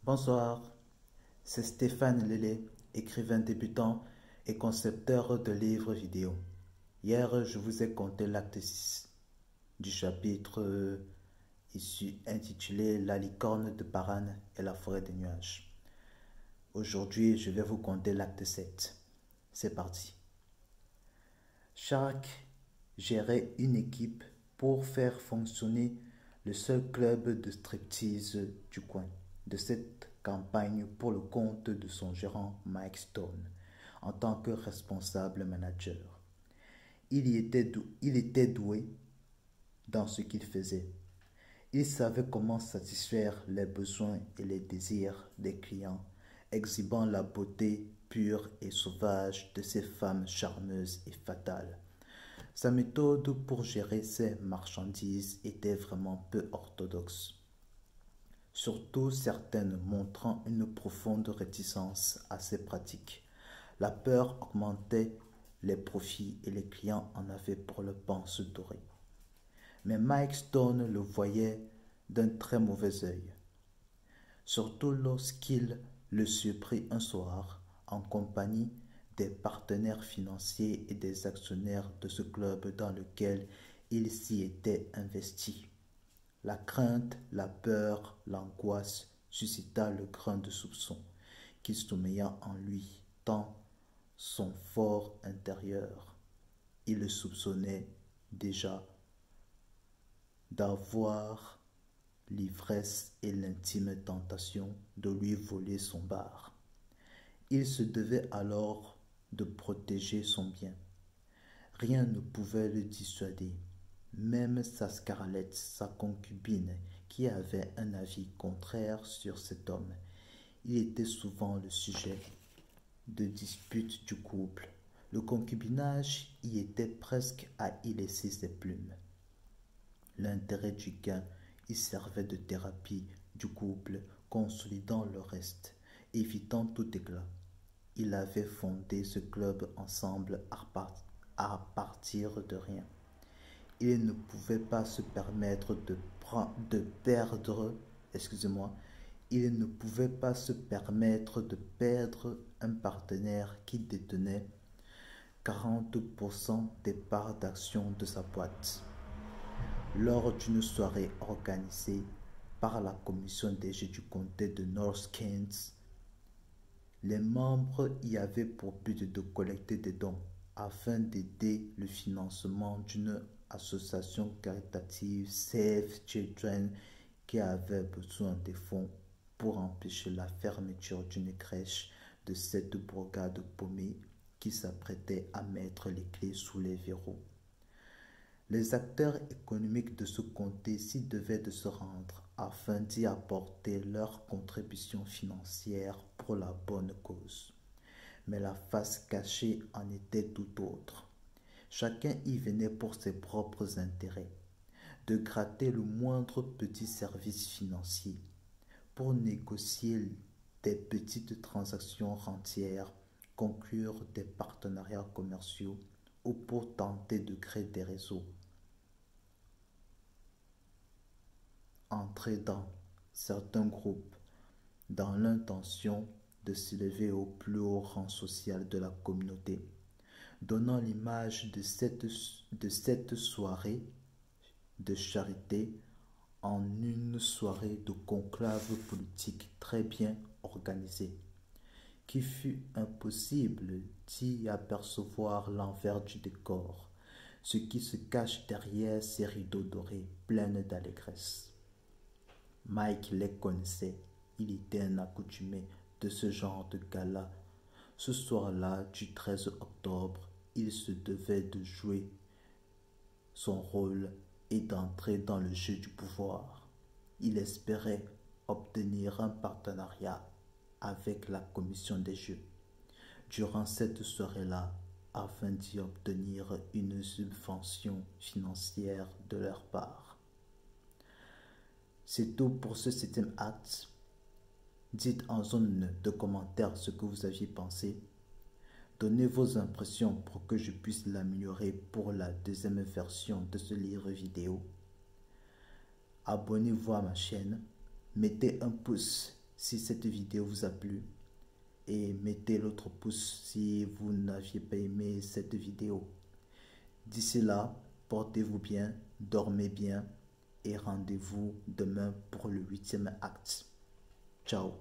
Bonsoir, c'est Stéphane Lelé, écrivain débutant et concepteur de livres vidéo. Hier, je vous ai conté l'acte 6 du chapitre intitulé La licorne de Paran et la forêt des nuages. Aujourd'hui, je vais vous conter l'acte 7. C'est parti. Shark gérait une équipe pour faire fonctionner le seul club de striptease du coin de cette campagne pour le compte de son gérant Mike Stone en tant que responsable manager. Il était doué dans ce qu'il faisait. Il savait comment satisfaire les besoins et les désirs des clients, exhibant la beauté pure et sauvage de ces femmes charmeuses et fatales. Sa méthode pour gérer ses marchandises était vraiment peu orthodoxe, surtout certaines montrant une profonde réticence à ces pratiques. La peur augmentait les profits et les clients en avaient pour le panse doré. Mais Mike Stone le voyait d'un très mauvais œil, surtout lorsqu'il le surprit un soir en compagnie des partenaires financiers et des actionnaires de ce club dans lequel il s'y était investi. La crainte, la peur, l'angoisse suscita le grain de soupçon qui sommeilla en lui dans son fort intérieur. Il le soupçonnait déjà d'avoir l'ivresse et l'intime tentation de lui voler son bar. Il se devait alors de protéger son bien. Rien ne pouvait le dissuader, même sa Scarlett, sa concubine, qui avait un avis contraire sur cet homme. Il était souvent le sujet de disputes du couple. Le concubinage y était presque à y laisser ses plumes. L'intérêt du gain y servait de thérapie du couple, consolidant le reste, évitant tout éclat. Ils avaient fondé ce club ensemble à partir de rien. Ils ne pouvaient pas se permettre de perdre, il ne pouvait pas se permettre de perdre un partenaire qui détenait 40% des parts d'action de sa boîte. Lors d'une soirée organisée par la commission des jeux du comté de North Kent, les membres y avaient pour but de collecter des dons afin d'aider le financement d'une association caritative Save Children qui avait besoin de fonds pour empêcher la fermeture d'une crèche de cette bourgade paumée qui s'apprêtait à mettre les clés sous les verrous. Les acteurs économiques de ce comté s'y devaient de se rendre afin d'y apporter leur contribution financière pour la bonne cause. Mais la face cachée en était tout autre. Chacun y venait pour ses propres intérêts, de gratter le moindre petit service financier, pour négocier des petites transactions rentières, conclure des partenariats commerciaux ou pour tenter de créer des réseaux. Entrer dans certains groupes dans l'intention de s'élever au plus haut rang social de la communauté, donnant l'image de cette soirée de charité en une soirée de conclave politique très bien organisée, qu'il fut impossible d'y apercevoir l'envers du décor, ce qui se cache derrière ces rideaux dorés pleins d'allégresse. Mike les connaissait, il était un accoutumé de ce genre de gala. Ce soir-là du 13 octobre, il se devait de jouer son rôle et d'entrer dans le jeu du pouvoir. Il espérait obtenir un partenariat avec la commission des jeux durant cette soirée-là afin d'y obtenir une subvention financière de leur part. C'est tout pour ce 7e acte. Dites en zone de commentaires ce que vous aviez pensé. Donnez vos impressions pour que je puisse l'améliorer pour la 2e version de ce livre vidéo. Abonnez-vous à ma chaîne. Mettez un pouce si cette vidéo vous a plu et mettez l'autre pouce si vous n'aviez pas aimé cette vidéo. D'ici là, portez-vous bien, dormez bien et rendez-vous demain pour le 8e acte. Ciao.